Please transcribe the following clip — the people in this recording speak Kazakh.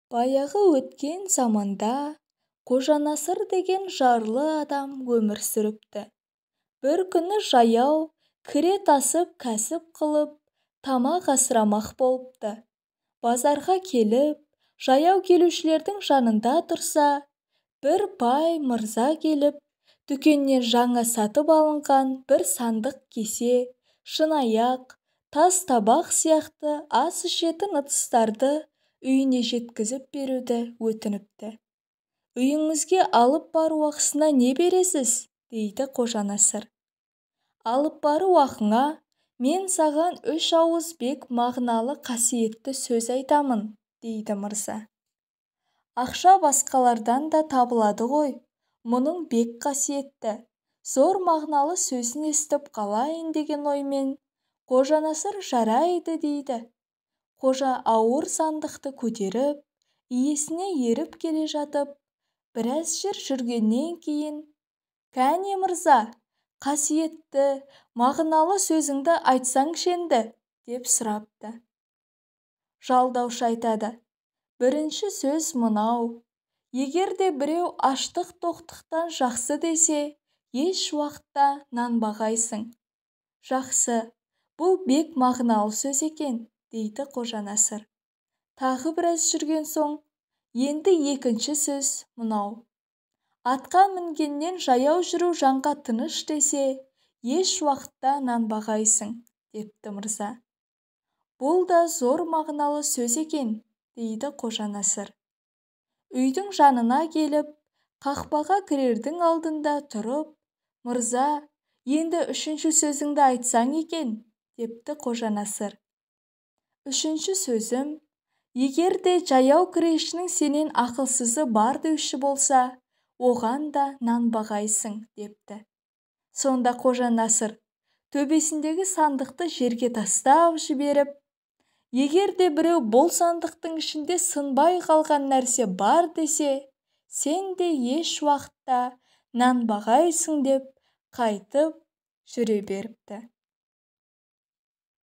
Баяғы өткен заманда Қожанасыр деген жарлы адам өмір сүріпті. Бір күні жаяу кіре тасып кәсіп қылып тамақ асырамақ болыпты. Базарға келіп, жаяу келушілердің жанында тұрса, бір бай мырза келіп, дүкеннен жаңа сатып алынған бір сандық кесе, шынаяқ, тас табақ сияқты ас ішетін ыдыстарды үйіне жеткізіп беруді өтініпті. Үйіңізге алып бару ақысына не бересіз? Дейді Қожанасыр. Алып бару ақыңа мен саған 3 ауыз бек мағыналы қасиетті сөз айтамын, дейді мырза. Ақша басқалардан да табылады ғой, мұның бек қасиетті, зор мағыналы сөзін естіп қалайын деген оймен Қожанасыр жарайды дейді. Қожа ауыр сандықты көтеріп, иесіне еріп келе жатып, біраз жер жүргеннен кейін, «Кәне мырза, қасиетті, мағыналы сөзіңді айтсаңшы енді», деп сұрапты. Жалдаушы айтады, «Бірінші сөз мынау, егер де біреу аштық-тоқтықтан жақсы десе, еш уақытта нанбағайсың». Жақсы, бұл бек мағыналы сөз екен, дейді Қожанасыр. Тағы біраз жүрген соң, енді екінші сөз мынау. Атқа мінгеннен жаяу жүру жанға тыныш десе, еш уақытта нанбағайсың, депті мырза. Бұл да зор мағыналы сөз екен, дейді Қожанасыр. Үйдің жанына келіп, қақпаға кірердің алдында тұрып, «Мырза, енді үшінші сөзіңді айтсаң екен», депті Қожанасыр. Үшінші сөзім, егер де жаяу кірешінің сенен ақылсызы бар деуші болса, оған да нанбағайсың, депті. Сонда Қожанасыр төбесіндегі сандықты жерге тастап жіберіп, егер де біреу бұл сандықтың ішінде сынбай қалған нәрсе бар десе, сен де еш уақытта нанбағайсың деп қайтып жүре беріпті.